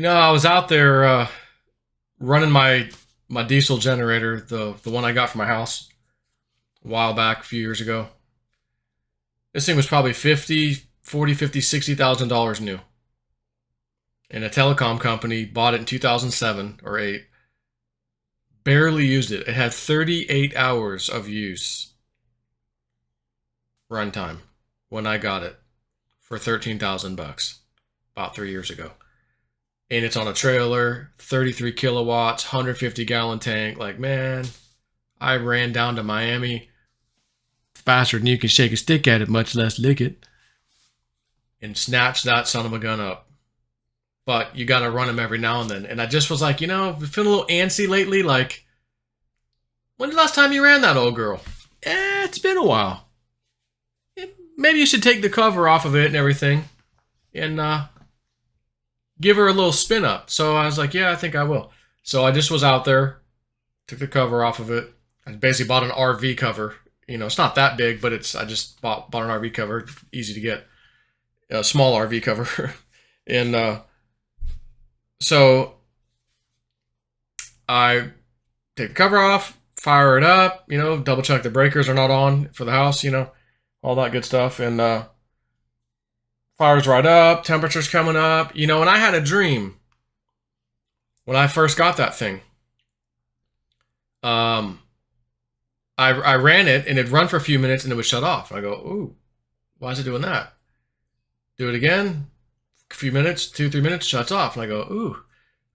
I was out there running my diesel generator, the one I got for my house a while back, a few years ago. This thing was probably 60,000 new. And a telecom company bought it in 2007 or 8. Barely used it. It had 38 hours of use runtime when I got it for 13,000 bucks about 3 years ago. And it's on a trailer, 33 kilowatts, 150 gallon tank. Like, man, I ran down to Miami faster than you can shake a stick at it, much less lick it, and snatched that son of a gun up. But you got to run them every now and then. And I just was like, feeling a little antsy lately. Like, when's the last time you ran that old girl? It's been a while. Maybe you should take the cover off of it and everything and give her a little spin up. So I was like, yeah, I think I will. So I just was out there, took the cover off of it. I basically bought an RV cover. It's not that big, but I just bought an RV cover. Easy to get. A small RV cover. And so I take the cover off, fire it up, double check the breakers are not on for the house, all that good stuff. And fires right up, temperature's coming up, and I had a dream when I first got that thing. I ran it and it'd run for a few minutes and it would shut off. I go, ooh, why is it doing that? Do it again, a few minutes, 2-3 minutes, shuts off. And I go, ooh,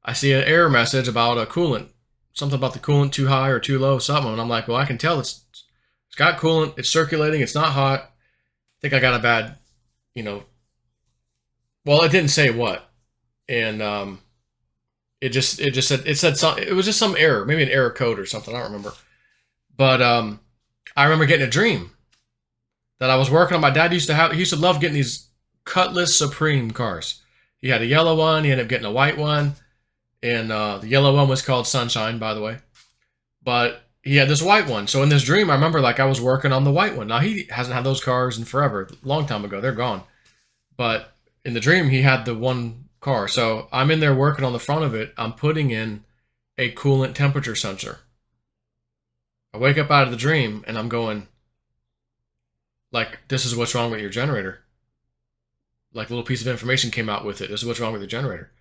I see an error message about a coolant. Something about the coolant too high or too low, something. And I'm like, well, I can tell it's got coolant, it's circulating, it's not hot. I think I got a bad, well, it didn't say what. And it was just some error, maybe an error code or something, I don't remember. But I remember getting a dream that I was working on. My dad he used to love getting these Cutlass Supreme cars. He had a yellow one, he ended up getting a white one. And the yellow one was called Sunshine, by the way. But he had this white one. So in this dream, I remember I was working on the white one. Now, he hasn't had those cars in forever. A long time ago. They're gone. But in the dream, he had the one car. So I'm in there working on the front of it. I'm putting in a coolant temperature sensor. I wake up out of the dream, and I'm going, this is what's wrong with your generator. A little piece of information came out with it. This is what's wrong with the generator.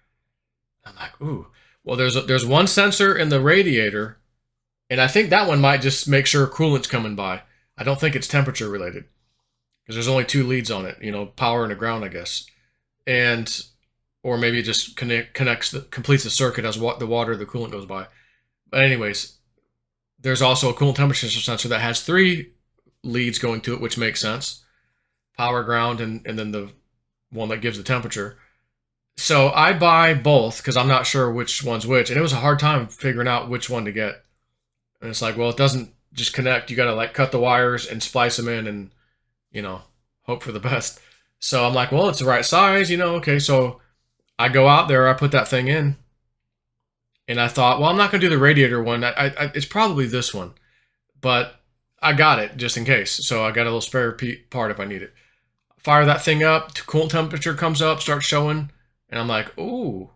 I'm like, ooh. Well, there's one sensor in the radiator, and I think that one might just make sure coolant's coming by. I don't think it's temperature related, because there's only 2 leads on it, power and a ground, I guess. Or maybe it just completes the circuit as the water, the coolant goes by. But anyways, there's also a coolant temperature sensor that has 3 leads going to it, which makes sense. Power, ground, and then the one that gives the temperature. So I buy both because I'm not sure which one's which. And it was a hard time figuring out which one to get. And it's like, well, it doesn't just connect. You got to cut the wires and splice them in and, hope for the best. So I'm like, well, it's the right size, Okay, so I go out there, I put that thing in. And I thought, well, I'm not going to do the radiator one. It's probably this one. But I got it just in case. So I got a little spare part if I need it. Fire that thing up, coolant temperature comes up, starts showing. And I'm like, ooh,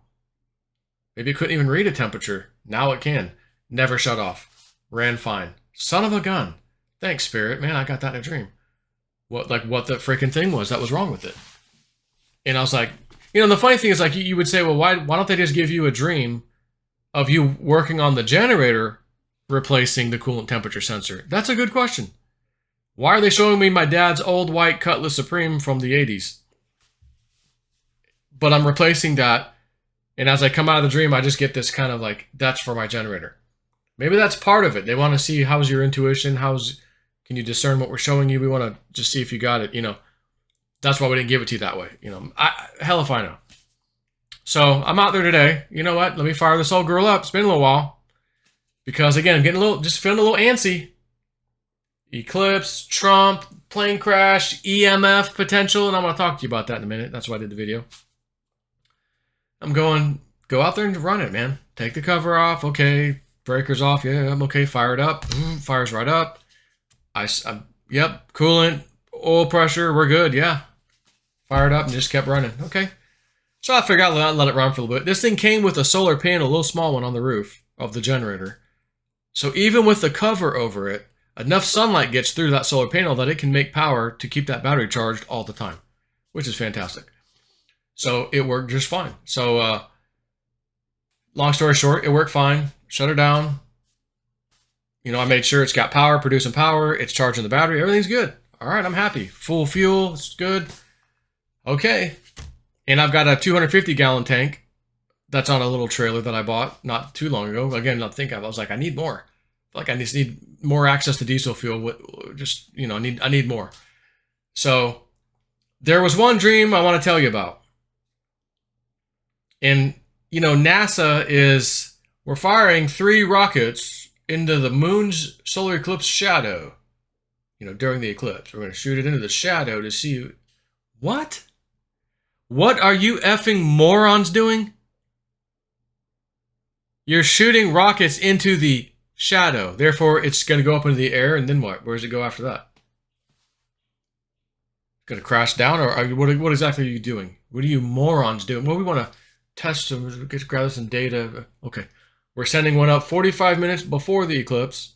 maybe it couldn't even read a temperature. Now it can. Never shut off. Ran fine. Son of a gun. Thanks, Spirit. Man, I got that in a dream. What the freaking thing was that was wrong with it. And I was like, the funny thing is you would say, well, why don't they just give you a dream of you working on the generator replacing the coolant temperature sensor? That's a good question. Why are they showing me my dad's old white Cutlass Supreme from the 80s? But I'm replacing that, and as I come out of the dream, I just get this kind of that's for my generator. Maybe that's part of it. They want to see how's your intuition, can you discern what we're showing you? We want to just see if you got it, That's why we didn't give it to you that way, hell if I know. So I'm out there today. You know what? Let me fire this old girl up. It's been a little while. Because again, I'm just feeling a little antsy. Eclipse, Trump, plane crash, EMF potential, and I'm going to talk to you about that in a minute. That's why I did the video. I'm going, go out there and run it, man. Take the cover off. Okay. Breakers off. Yeah, I'm okay. Fire it up. Fires right up. Yep. Coolant, oil pressure. We're good. Yeah. Fired up and just kept running. Okay. So I figured I'd let it run for a little bit. This thing came with a solar panel, a little small one on the roof of the generator. So even with the cover over it, enough sunlight gets through that solar panel that it can make power to keep that battery charged all the time, which is fantastic. So it worked just fine. So long story short, it worked fine. Shut it down. You know, I made sure it's got power, producing power. It's charging the battery. Everything's good. All right, I'm happy. Full fuel. It's good. Okay. And I've got a 250-gallon tank that's on a little trailer that I bought not too long ago. Again, I was like, I need more. I feel like I just need more access to diesel fuel. Just, you know, I need more. So there was one dream I want to tell you about. And, you know, we're firing 3 rockets into the moon's solar eclipse shadow. You know, during the eclipse. We're going to shoot it into the shadow to see what? What are you effing morons doing? You're shooting rockets into the shadow. Therefore, it's going to go up into the air, and then what? Where does it go after that? Going to crash down, or what exactly are you doing? What are you morons doing? Well, we want to test some, gather some data. Okay. We're sending one up 45 minutes before the eclipse,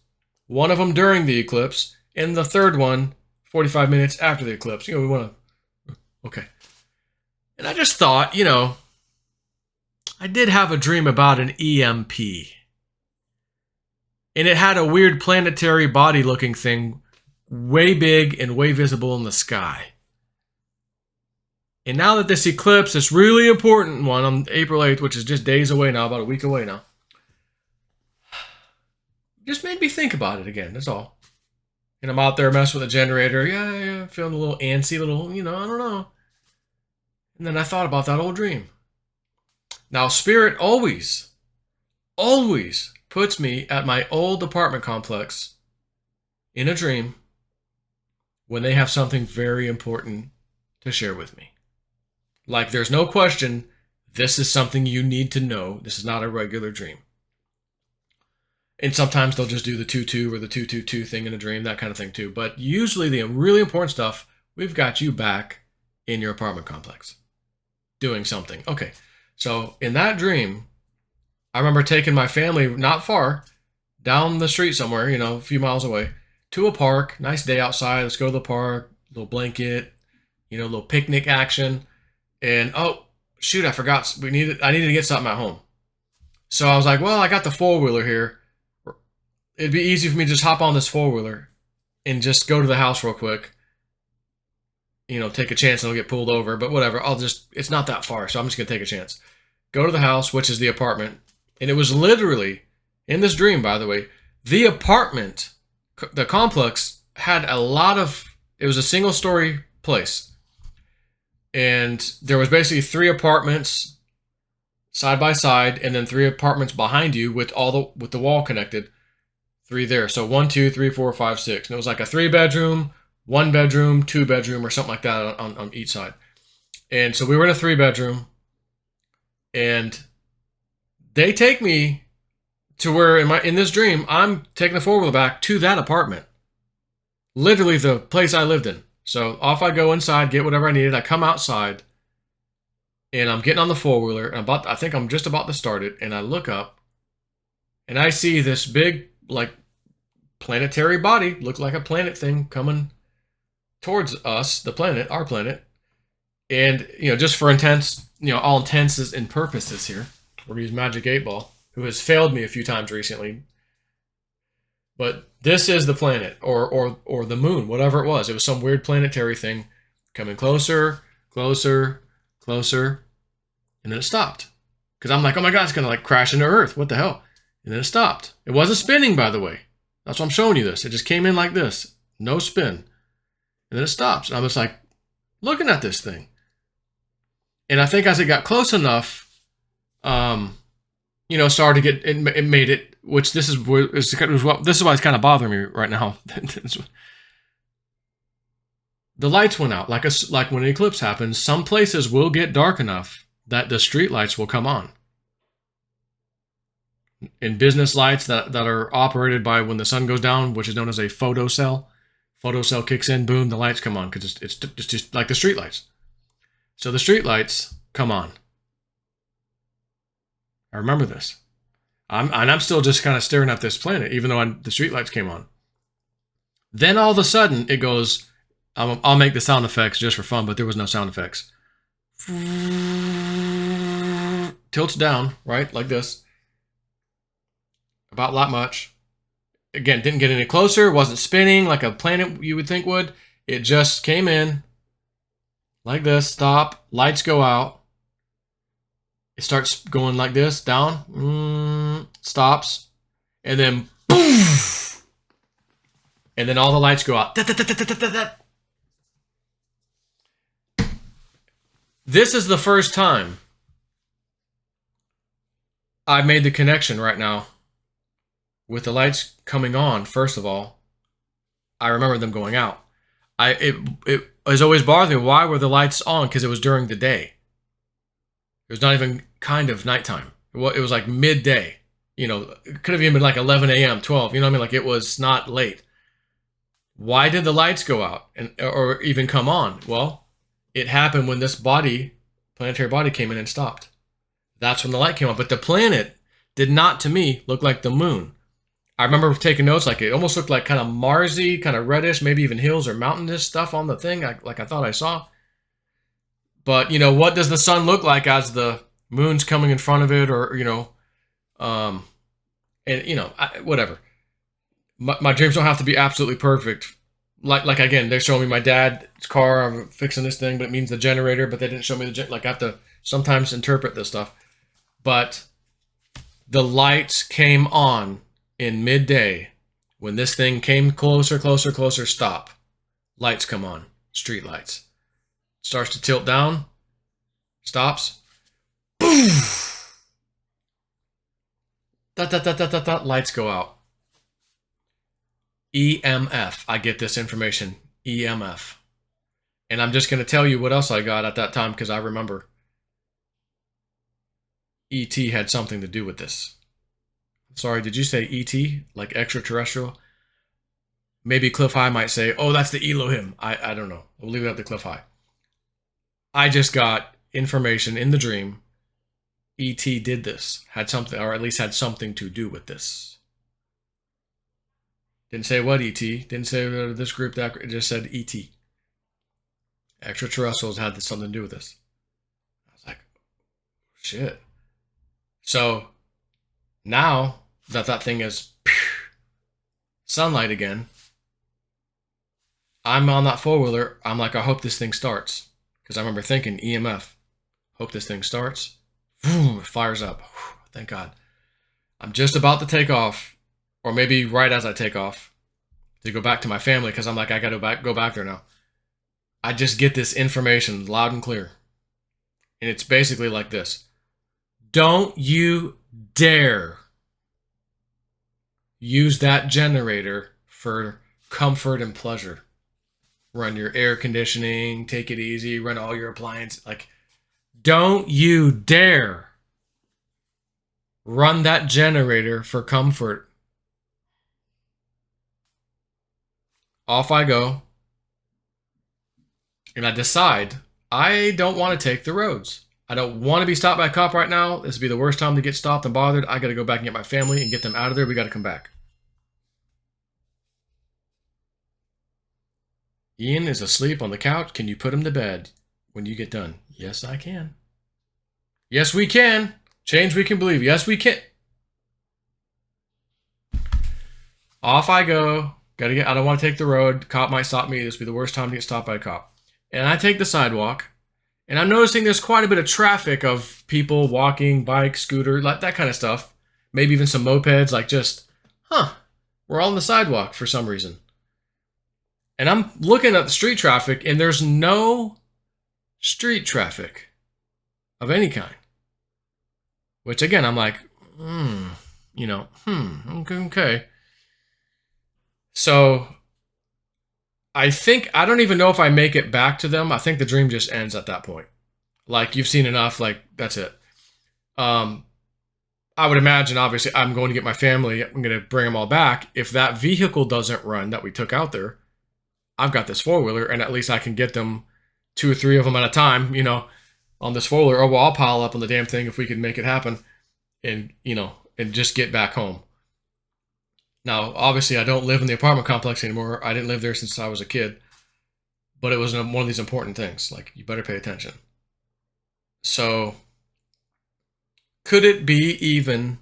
one of them during the eclipse, and the third one 45 minutes after the eclipse. You know, we want to... Okay. And I just thought, you know, I did have a dream about an EMP. And it had a weird planetary body looking thing, way big and way visible in the sky. And now that this eclipse, this really important one on April 8th, which is just days away now, about a week away now, just made me think about it again, that's all. And I'm out there messing with the generator, yeah, feeling a little antsy, you know, I don't know. And then I thought about that old dream. Now, Spirit always puts me at my old apartment complex in a dream when they have something very important to share with me. Like, there's no question, this is something you need to know. This is not a regular dream. And sometimes they'll just do the 2-2 or the 2-2-2 thing in a dream, that kind of thing too. But usually the really important stuff, we've got you back in your apartment complex doing something. Okay, so in that dream, I remember taking my family not far down the street somewhere, you know, a few miles away, to a park. Nice day outside. Let's go to the park. Little blanket, you know, little picnic action. And oh shoot, I forgot. I needed to get something at home. So I was like, well, I got the 4-wheeler here. It'd be easy for me to just hop on this 4-wheeler and just go to the house real quick. You know, take a chance and I'll get pulled over, but whatever. It's not that far, so I'm just going to take a chance. Go to the house, which is the apartment. And it was literally, in this dream, by the way, the apartment, the complex had it was a single-story place. And there was basically 3 apartments side by side, and then 3 apartments behind you with the wall connected. 3 there. So 1, 2, 3, 4, 5, 6. And it was like a 3-bedroom, 1-bedroom, 2-bedroom, or something like that on each side. And so we were in a 3-bedroom, and they take me to where in this dream, I'm taking the 4-wheeler back to that apartment. Literally the place I lived in. So off I go inside, get whatever I needed. I come outside, and I'm getting on the 4-wheeler, and I think I'm just about to start it, and I look up, and I see this big, like, planetary body, looked like a planet thing coming towards us, the planet, our planet. And, you know, just for all intents and purposes here, we're going to use Magic 8-Ball, who has failed me a few times recently. But this is the planet, or the moon, whatever it was. It was some weird planetary thing coming closer, closer, closer. And then it stopped. Because I'm like, oh my God, it's going to like crash into Earth. What the hell? And then it stopped. It wasn't spinning, by the way. That's why I'm showing you this. It just came in like this. No spin. And then it stops. And I'm just like looking at this thing. And I think as it got close enough, started to get, it made it, which this is why it's kind of bothering me right now. The lights went out. Like when an eclipse happens, some places will get dark enough that the street lights will come on. In business lights that are operated by when the sun goes down, which is known as a photocell. Photocell kicks in, boom, the lights come on because it's just like the street lights. So the street lights come on. I remember this. I'm still just kind of staring at this planet, even though the streetlights came on. Then all of a sudden, it goes, I'll make the sound effects just for fun, but there was no sound effects. Tilts down, right? Like this. About that much. Again, didn't get any closer, wasn't spinning like a planet you would think would. It just came in like this, stop, lights go out. It starts going like this, down, stops, and then poof, and then all the lights go out. This is the first time I made the connection right now with the lights coming on. First of all, I remember them going out. It has always bothered me. Why were the lights on? Because it was during the day. It was not even kind of nighttime. It was like midday. You know, it could have even been like 11 a.m., 12. You know what I mean? Like it was not late. Why did the lights go out or even come on? Well, it happened when this planetary body came in and stopped. That's when the light came on. But the planet did not, to me, look like the moon. I remember taking notes, like it almost looked like kind of Marsy, kind of reddish, maybe even hills or mountainous stuff on the thing, like I thought I saw. But, you know, what does the sun look like as the moon's coming in front of it, or, you know, and, you know, whatever. My dreams don't have to be absolutely perfect. Like again, they're showing me my dad's car, I'm fixing this thing, but it means the generator, but they didn't show me like I have to sometimes interpret this stuff. But the lights came on in midday when this thing came closer, stop. Lights come on, street lights. Starts to tilt down, stops. Poof! Lights go out. EMF. I get this information. EMF. And I'm just going to tell you what else I got at that time because I remember. ET had something to do with this. Sorry, did you say ET? Like extraterrestrial? Maybe Cliff High might say, oh, that's the Elohim. I don't know. We'll leave it up to Cliff High. I just got information in the dream. ET did this. Had something, or at least had something to do with this. Didn't say what ET. Didn't say this group, that group. It just said ET. Extraterrestrials had something to do with this. I was like, shit. So now that thing is sunlight again, I'm on that four-wheeler. I'm like, I hope this thing starts. Because I remember thinking, EMF. Hope this thing starts. It fires up. Thank God. I'm just about to take off. Or maybe right as I take off. To go back to my family. Because I'm like, I got to go back there now. I just get this information loud and clear. And it's basically like this. Don't you dare use that generator for comfort and pleasure. Run your air conditioning, take it easy, run all your appliances. Like, don't you dare run that generator for comfort. Off I go. And I decide I don't want to take the roads. I don't want to be stopped by a cop right now. This would be the worst time to get stopped and bothered. I got to go back and get my family and get them out of there. We got to come back. Ian is asleep on the couch. Can you put him to bed when you get done? Yes, I can. Yes, we can. Change we can believe. Yes, we can. Off I go. I don't want to take the road. Cop might stop me. This would be the worst time to get stopped by a cop. And I take the sidewalk. And I'm noticing there's quite a bit of traffic of people walking, bike, scooter, like that kind of stuff. Maybe even some mopeds, like just, we're all on the sidewalk for some reason. And I'm looking at the street traffic, and there's no street traffic of any kind. Which, again, I'm like, okay. So, I don't even know if I make it back to them. I think the dream just ends at that point. Like, you've seen enough, like, that's it. I would imagine, obviously, I'm going to get my family. I'm going to bring them all back. If that vehicle doesn't run that we took out there, I've got this four-wheeler, and at least I can get them 2 or 3 of them at a time, on this four-wheeler. Or, well, I'll pile up on the damn thing if we can make it happen. and, and just get back home. Now, obviously, I don't live in the apartment complex anymore. I didn't live there since I was a kid. But it was one of these important things. Like, you better pay attention. So, could it be even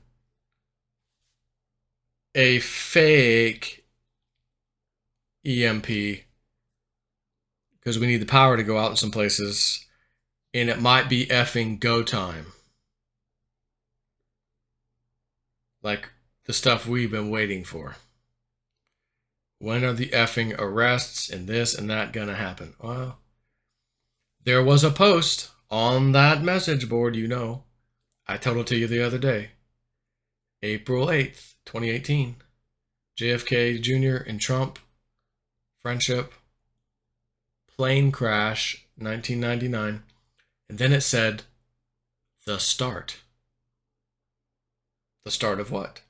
a fake EMP? Because we need the power to go out in some places. And it might be effing go time. Like the stuff we've been waiting for. When are the effing arrests and this and that gonna happen? Well, there was a post on that message board, I told it to you the other day. April 8th, 2018. JFK Jr. and Trump. Friendship. Plane crash, 1999. And then it said, the start. The start of what?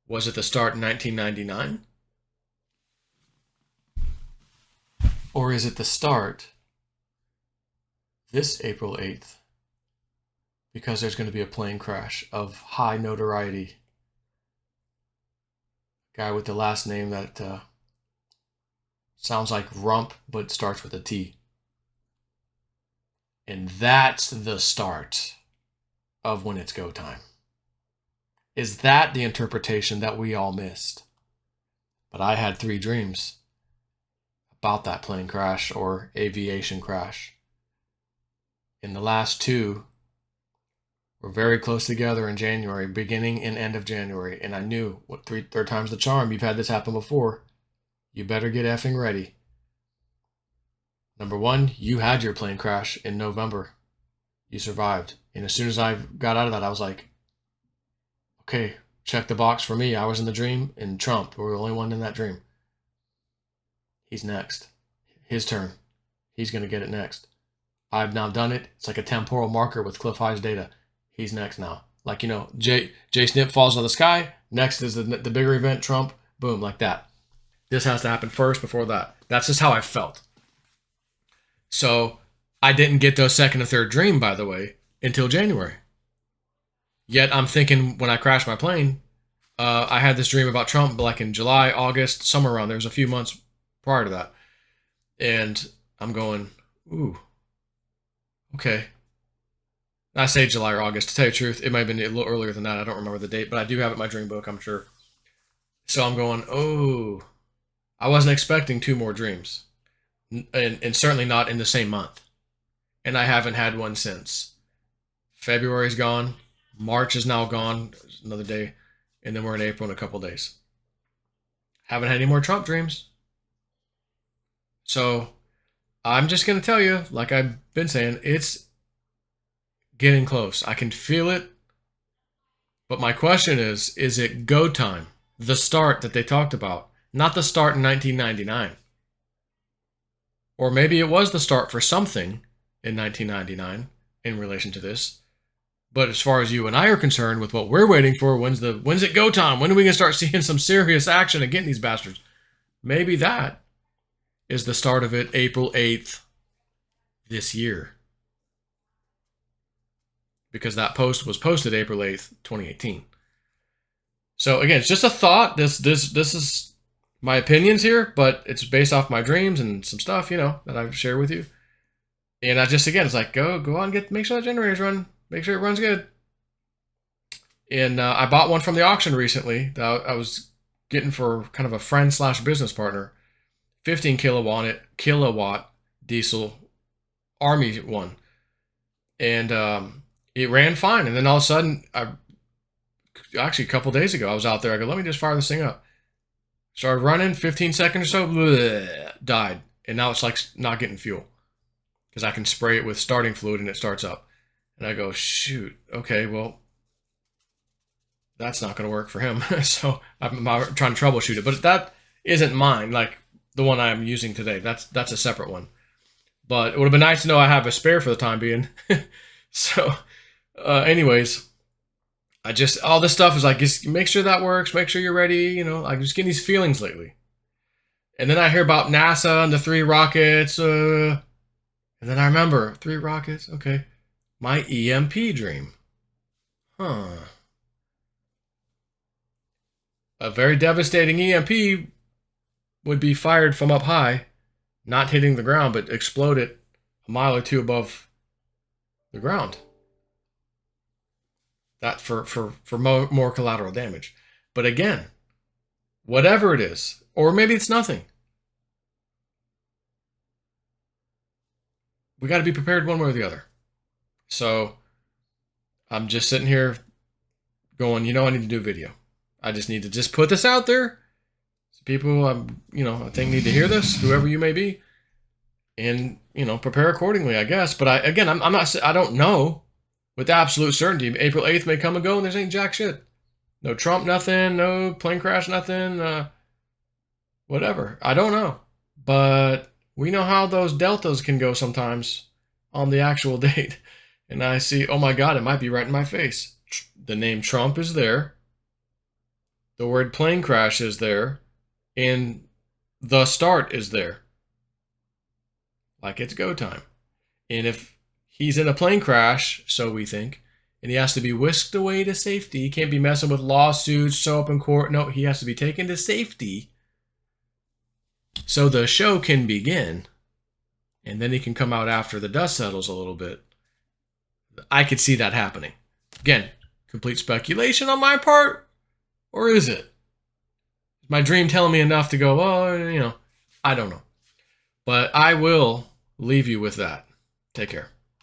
Was it the start in 1999? Or is it the start this April 8th? Because there's going to be a plane crash of high notoriety. Guy with the last name that sounds like Rump, but starts with a T. And that's the start of when it's go time. Is that the interpretation that we all missed? But I had 3 dreams about that plane crash or aviation crash. And the last 2 were very close together in January, beginning and end of January. And I knew, third time's the charm. You've had this happen before. You better get effing ready. Number 1, you had your plane crash in November. You survived. And as soon as I got out of that, I was like, okay, check the box for me. I was in the dream, and Trump, we were the only one in that dream. He's next. His turn. He's going to get it next. I've now done it. It's like a temporal marker with Cliff High's data. He's next now. Like, Jay Snip falls out of the sky. Next is the bigger event, Trump. Boom, like that. This has to happen first before that. That's just how I felt. So I didn't get those second and third dream, by the way, until January. Yet I'm thinking when I crashed my plane, I had this dream about Trump like in July, August, somewhere around there. It was a few months prior to that. And I'm going, ooh, okay. I say July or August. To tell you the truth, it might have been a little earlier than that. I don't remember the date, but I do have it in my dream book, I'm sure. So I'm going, oh, I wasn't expecting 2 more dreams. And certainly not in the same month. And I haven't had one since. February's gone. March is now gone. Another day. And then we're in April in a couple days. Haven't had any more Trump dreams. So I'm just going to tell you, like I've been saying, it's getting close. I can feel it. But my question is it go time? The start that they talked about. Not the start in 1999. Or maybe it was the start for something in 1999 in relation to this. But as far as you and I are concerned with what we're waiting for, when's it go time? When are we going to start seeing some serious action and getting these bastards? Maybe that is the start of it, April 8th this year. Because that post was posted April 8th, 2018. So again, it's just a thought. This is my opinions here, but it's based off my dreams and some stuff, that I've shared with you. And I just, again, it's like, go out and make sure that generator's running. Make sure it runs good. And I bought one from the auction recently that I was getting for kind of a friend/business partner. 15 kilowatt diesel Army one. And it ran fine. And then all of a sudden, actually a couple days ago, I was out there. I go, let me just fire this thing up. Started running, 15 seconds or so, bleh, died. And now it's like not getting fuel. Because I can spray it with starting fluid and it starts up. And I go, shoot, okay, well, that's not going to work for him. So I'm trying to troubleshoot it. But that isn't mine, like the one I'm using today. That's a separate one. But it would have been nice to know I have a spare for the time being. So, anyways, all this stuff is like, just make sure that works, make sure you're ready, I'm just getting these feelings lately. And then I hear about NASA and the 3 rockets, and then I remember, 3 rockets, okay. My EMP dream. Huh. A very devastating EMP would be fired from up high, not hitting the ground, but exploded a mile or two above the ground. That for more collateral damage. But again, whatever it is, or maybe it's nothing. We got to be prepared one way or the other. So I'm just sitting here going, I need to do a video. I just need to just put this out there. So people, I think need to hear this, whoever you may be, and, prepare accordingly, I guess. But I don't know with absolute certainty. April 8th may come and go and there's ain't jack shit. No Trump, nothing. No plane crash, nothing. Whatever. I don't know. But we know how those deltas can go sometimes on the actual date. And I see, oh my God, it might be right in my face. The name Trump is there. The word plane crash is there. And the start is there. Like it's go time. And if he's in a plane crash, so we think, and he has to be whisked away to safety, he can't be messing with lawsuits, show up in court. No, he has to be taken to safety so the show can begin. And then he can come out after the dust settles a little bit. I could see that happening. Again, complete speculation on my part, or is it? Is my dream telling me enough to go, I don't know. But I will leave you with that. Take care.